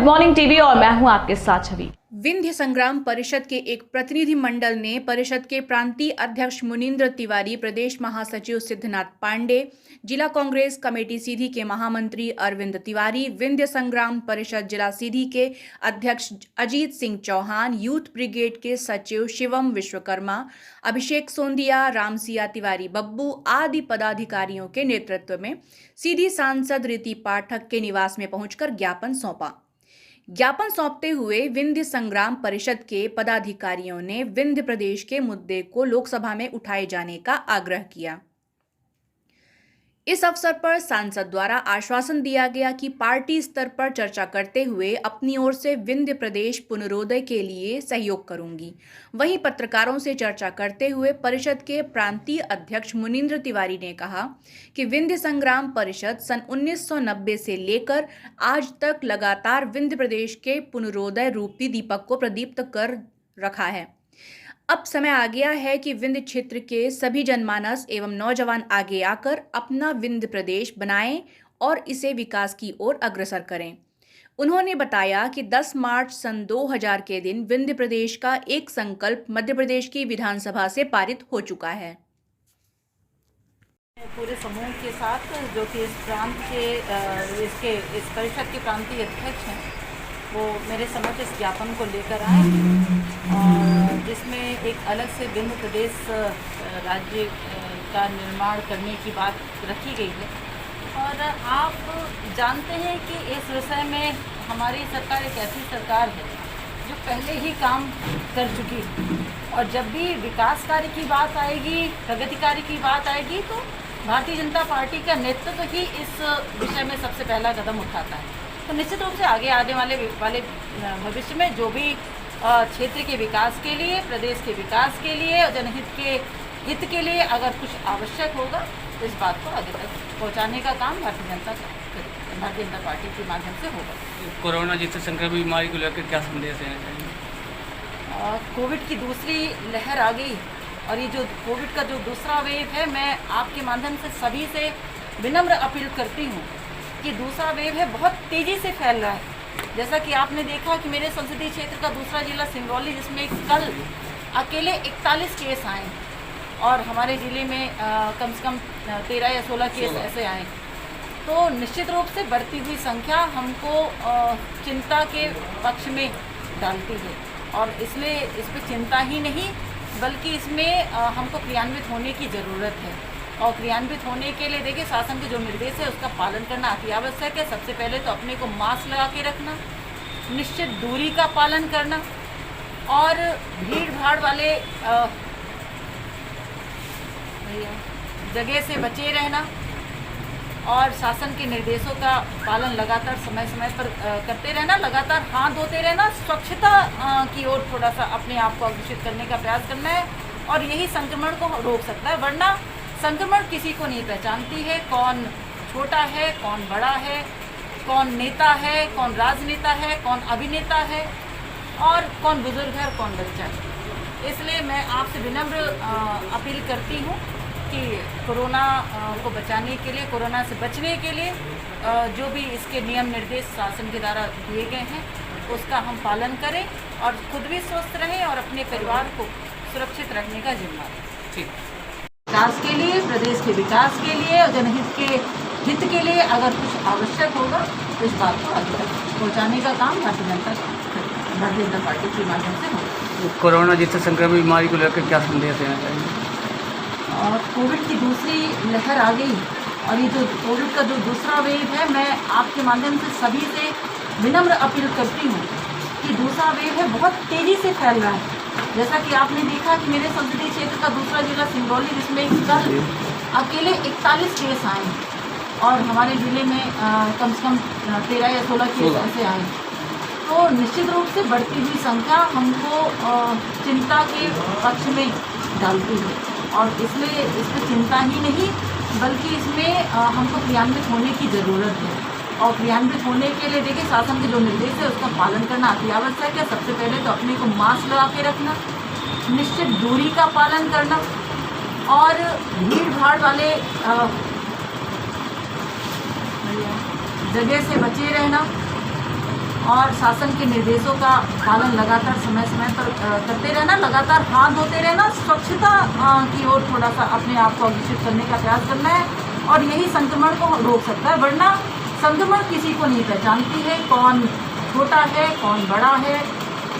Morning TV और मैं हूं आपके साथ छवि। विंध्य संग्राम परिषद के एक प्रतिनिधि मंडल ने परिषद के प्रांतीय अध्यक्ष मुनींद्र तिवारी, प्रदेश महासचिव सिद्धनाथ पांडे, जिला कांग्रेस कमेटी सीधी के महामंत्री अरविंद तिवारी, विंध्य संग्राम परिषद जिला सीधी के अध्यक्ष अजीत सिंह चौहान, यूथ ब्रिगेड के सचिव शिवम विश्वकर्मा, अभिषेक सोंदिया, रामसिया तिवारी बब्बू आदि पदाधिकारियों के नेतृत्व में सीधी सांसद रीति पाठक के निवास में पहुंचकर ज्ञापन सौंपा। ज्ञापन सौंपते हुए विंध्य संग्राम परिषद के पदाधिकारियों ने विंध्य प्रदेश के मुद्दे को लोकसभा में उठाए जाने का आग्रह किया। इस अवसर पर सांसद द्वारा आश्वासन दिया गया कि पार्टी स्तर पर चर्चा करते हुए अपनी ओर से विंध्य प्रदेश पुनरोदय के लिए सहयोग करूंगी। वहीं पत्रकारों से चर्चा करते हुए परिषद के प्रांतीय अध्यक्ष मुनींद्र तिवारी ने कहा कि विंध्य संग्राम परिषद सन 1990 से लेकर आज तक लगातार विंध्य प्रदेश के पुनरोदय रूपी दीपक को प्रदीप्त कर रखा है। अब समय आ गया है कि विंध्य क्षेत्र के सभी जनमानस एवं नौजवान आगे आकर अपना विंध्य प्रदेश बनाएं और इसे विकास की ओर अग्रसर करें। उन्होंने बताया कि 10 मार्च सन 2000 के दिन विंध्य प्रदेश का एक संकल्प मध्य प्रदेश की विधानसभा से पारित हो चुका है। पूरे समूह के साथ जो कि इस प्रांत के इस परिषद के प्रांतीय अध्यक्ष हैं, वो मेरे समक्ष इस ज्ञापन को लेकर आए और जिसमें एक अलग से विंध्य प्रदेश राज्य का निर्माण करने की बात रखी गई है। और आप जानते हैं कि इस विषय में हमारी सरकार एक ऐसी सरकार है जो पहले ही काम कर चुकी है और जब भी विकास कार्य की बात आएगी, प्रगति कार्य की बात आएगी तो भारतीय जनता पार्टी का नेतृत्व ही इस विषय में सबसे पहला कदम उठाता है। तो निश्चित रूप से आगे आने वाले भविष्य में जो भी क्षेत्र के विकास के लिए, प्रदेश के विकास के लिए और जनहित के लिए अगर कुछ आवश्यक होगा तो इस बात को आगे तक पहुंचाने का काम भारतीय जनता पार्टी के माध्यम से होगा। कोरोना जैसे संक्रमण बीमारी को लेकर क्या संदेश देना चाहिए? कोविड की दूसरी लहर आ गई और ये जो कोविड का जो दूसरा वेव है, मैं आपके माध्यम से सभी से विनम्र अपील करती हूँ कि दूसरा वेव है बहुत तेज़ी से फैल रहा है। जैसा कि आपने देखा कि मेरे संसदीय क्षेत्र का दूसरा जिला सिंगरौली, जिसमें कल अकेले 41 केस आए और हमारे ज़िले में कम से कम 13 या 16 केस ऐसे आए। तो निश्चित रूप से बढ़ती हुई संख्या हमको चिंता के पक्ष में डालती है और इसलिए इस पर चिंता ही नहीं बल्कि इसमें हमको क्रियान्वित होने की ज़रूरत है। और क्रियान्वित होने के लिए देखिए शासन के जो निर्देश है उसका पालन करना अति आवश्यक है। सबसे पहले तो अपने को मास्क लगा के रखना, निश्चित दूरी का पालन करना और भीड़ भाड़ वाले जगह से बचे रहना और शासन के निर्देशों का पालन लगातार समय समय पर करते रहना, लगातार हाथ धोते रहना, स्वच्छता की ओर थोड़ा सा अपने आप को अग्रसित करने का प्रयास करना है और यही संक्रमण को रोक सकता है। वरना संक्रमण किसी को नहीं पहचानती है, कौन छोटा है, कौन बड़ा है, कौन नेता है, कौन राजनेता है, कौन अभिनेता है और कौन बुजुर्ग है और कौन बच्चा है। इसलिए मैं आपसे विनम्र अपील करती हूँ कि कोरोना को बचाने के लिए, कोरोना से बचने के लिए जो भी इसके नियम निर्देश शासन के द्वारा दिए गए हैं उसका हम पालन करें और खुद भी स्वस्थ रहें और अपने परिवार को सुरक्षित रखने का जिम्मा लें। ठीक। विकास के लिए, प्रदेश के विकास के लिए और जनहित के हित के लिए अगर कुछ आवश्यक होगा तो इस बात को आगे तक पहुँचाने का काम भारतीय जनता पार्टी के माध्यम से होगा। कोरोना जैसे संक्रमण बीमारी को लेकर क्या संदेश देना चाहिए? कोविड की दूसरी लहर आ गई और ये जो कोविड का जो दूसरा वेव है, मैं आपके माध्यम से सभी से विनम्र अपील करती हूँ कि दूसरा वेव है बहुत तेज़ी से फैल रहा है। जैसा कि आपने देखा कि मेरे संसदीय क्षेत्र का दूसरा जिला सिंगरौली, जिसमें कल अकेले 41 केस आए और हमारे ज़िले में कम से कम 13 या 16 केस ऐसे आए। तो निश्चित रूप से बढ़ती हुई संख्या हमको चिंता के पक्ष में डालती है और इसलिए इस पर चिंता ही नहीं बल्कि इसमें हमको क्रियान्वित होने की ज़रूरत है। और क्रियान्वित होने के लिए देखिए शासन के जो निर्देश है उसका पालन करना अति आवश्यक है। सबसे पहले तो अपने को मास्क लगा के रखना, निश्चित दूरी का पालन करना और भीड़ भाड़ वाले जगह से बचे रहना और शासन के निर्देशों का पालन लगातार समय समय पर करते रहना, लगातार हाथ धोते रहना, स्वच्छता की ओर थोड़ा सा अपने आप को अग्रसित करने का प्रयास करना है और यही संक्रमण को रोक सकता है। वरना संक्रमण किसी को नहीं पहचानती है, कौन छोटा है, कौन बड़ा है,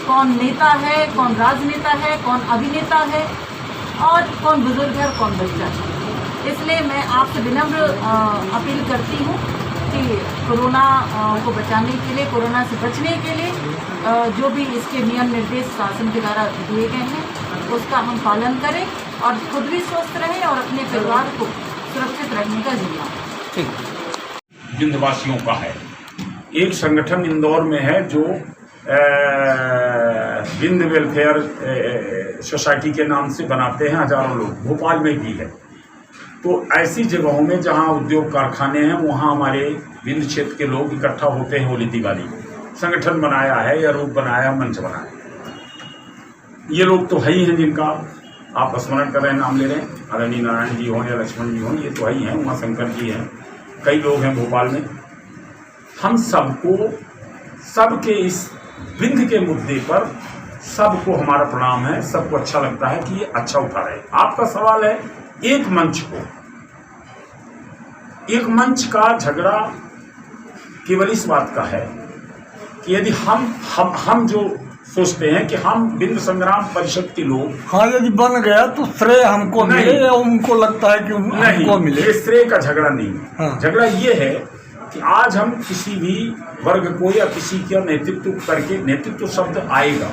कौन नेता है, कौन राजनेता है, कौन अभिनेता है और कौन बुजुर्ग है और कौन बच्चा है। इसलिए मैं आपसे विनम्र अपील करती हूँ कि कोरोना को बचाने के लिए, कोरोना से बचने के लिए जो भी इसके नियम निर्देश शासन के द्वारा दिए गए हैं उसका हम पालन करें और खुद भी स्वस्थ रहें और अपने परिवार को सुरक्षित रखने का जिम्मा विंध्यवासियों का है। एक संगठन इंदौर में है जो विंध्य वेलफेयर सोसाइटी के नाम से बनाते हैं हजारों लोग, भोपाल में भी है। तो ऐसी जगहों में जहां उद्योग कारखाने हैं वहां हमारे विंध्य क्षेत्र के लोग इकट्ठा होते हैं होली दिवाली। संगठन बनाया है या रूप बनाया, मंच बनाया। ये लोग तो है ही हैं जिनका आप स्मरण कर रहे हैं, नाम ले रहे हैं, आदरणीय नारायण जी हों या लक्ष्मण जी हों, ये तो है ही हैं, उमा शंकर जी हैं, कई लोग हैं भोपाल में। हम सबके इस विंध्य के मुद्दे पर सबको हमारा प्रणाम है, सबको अच्छा लगता है कि ये अच्छा उठा रहे। आपका सवाल है एक मंच का झगड़ा केवल इस बात का है कि यदि हम जो सोचते हैं कि हम विंध्य संग्राम परिषद के लोग, हाँ, यदि बन गया तो श्रेय हमको मिले या उनको लगता है कि हमको मिले, ये श्रेय का झगड़ा नहीं। हाँ। झगड़ा ये है कि आज हम किसी भी वर्ग को या किसी का नेतृत्व करके, नेतृत्व शब्द आएगा,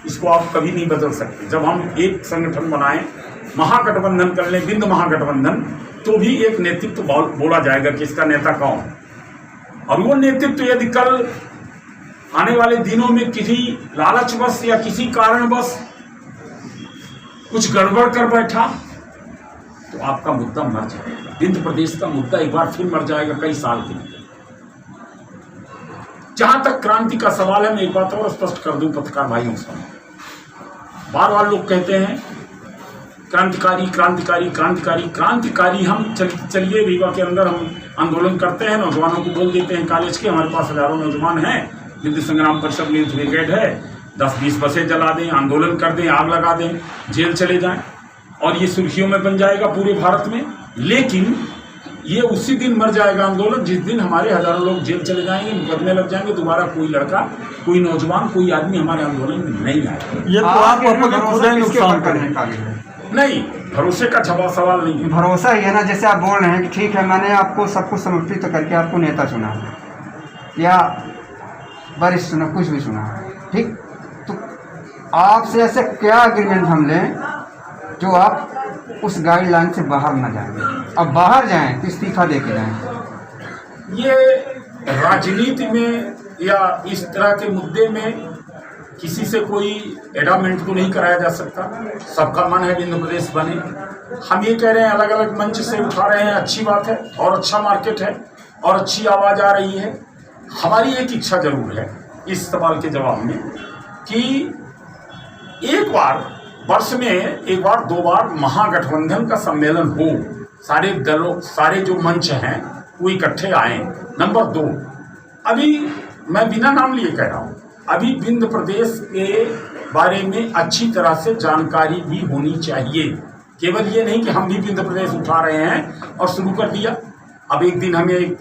इसको आप कभी नहीं बदल सकते। जब हम एक संगठन बनाएं, महागठबंधन कर लें, विंध्य महागठबंधन, तो भी एक नेतृत्व बोला जाएगा कि इसका नेता कौन। और वो नेतृत्व यदि कल आने वाले दिनों में किसी लालचवश या किसी कारणवश कुछ गड़बड़ कर बैठा तो आपका मुद्दा मर जाएगा। विंध्य प्रदेश का मुद्दा एक बार फिर मर जाएगा कई साल के लिए। जहां तक क्रांति का सवाल है, मैं एक बात और स्पष्ट कर दूं पत्रकार भाइयों से। बार बार लोग कहते हैं क्रांतिकारी क्रांतिकारी क्रांतिकारी क्रांतिकारी। हम चलिए रीवा के अंदर हम आंदोलन करते हैं, नौजवानों को बोल देते हैं कॉलेज के, हमारे पास हजारों नौजवान हैं, विंध्य संग्राम परिषद में ब्रिगेड है, 10-20 बसें जला दें, आंदोलन कर दें, आग लगा दें, जेल चले जाएं और ये सुर्खियों में बन जाएगा पूरे भारत में। लेकिन ये उसी दिन मर जाएगा आंदोलन जिस दिन हमारे हजारों लोग जेल चले जाएंगे, मुकदमे लग जाएंगे, दोबारा कोई लड़का, कोई नौजवान, कोई आदमी हमारे आंदोलन में नहीं आएगा। ये तो आप अपने खुद ही नुकसान करें। नहीं, भरोसे का सवाल नहीं है। भरोसा ही है ना, जैसे आप बोल रहे हैं कि ठीक है मैंने आपको सब कुछ समर्पित करके आपको नेता चुना या वरिष्ठ चुना, कुछ भी चुना, ठीक, तो आपसे ऐसे क्या एग्रीमेंट हम लें जो आप उस गाइडलाइन से बाहर ना जाएं। अब बाहर जाएं तो इस्तीफा दे के जाएं। ये राजनीति में या इस तरह के मुद्दे में किसी से कोई एडामेंट तो नहीं कराया जा सकता। सबका मन है विंध्य प्रदेश बने। हम ये कह रहे हैं अलग अलग मंच से उठा रहे हैं, अच्छी बात है और अच्छा मार्केट है और अच्छी आवाज़ आ रही है। हमारी एक इच्छा जरूर है इस सवाल के जवाब में कि एक बार वर्ष में एक बार 2 बार महागठबंधन का सम्मेलन हो, सारे दलों, सारे जो मंच हैं वो इकट्ठे आए। नंबर 2, अभी मैं बिना नाम लिए कह रहा हूँ, अभी विंध्य प्रदेश के बारे में अच्छी तरह से जानकारी भी होनी चाहिए। केवल ये नहीं कि हम भी विंध्य प्रदेश उठा रहे हैं और शुरू कर दिया। अब एक दिन हमें एक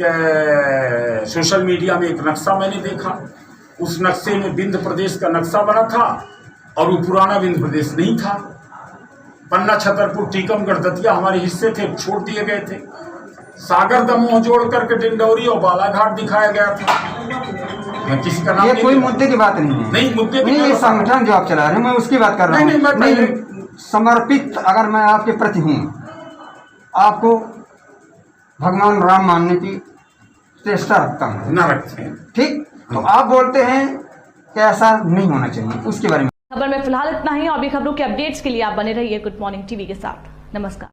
सोशल मीडिया में एक नक्शा मैंने देखा, उस नक्शे में विंध्य प्रदेश का नक्शा बना था और वो पुराना विंध्य प्रदेश नहीं था। पन्ना, छतरपुर, टीकमगढ़, दतिया हमारे हिस्से थे, छोड़ दिए गए थे। सागर दमोह जोड़ करके डिंडौरी और बालाघाट दिखाया गया था। मैं किसी का नाम ये कोई मुद्दे की बात नहीं है। नहीं, मुद्दे नहीं, ये संगठन जो आप चला रहे हैं मैं उसकी बात कर रहा हूँ। नहीं, समर्पित अगर मैं आपके प्रति हूँ, आपको भगवान राम मानने की चेष्टा रखता हूँ, न रखते हैं, ठीक, तो आप बोलते हैं कि ऐसा नहीं होना चाहिए, उसके बारे में। खबर में फिलहाल इतना ही। और भी खबरों के अपडेट्स के लिए आप बने रहिए गुड मॉर्निंग टीवी के साथ। नमस्कार।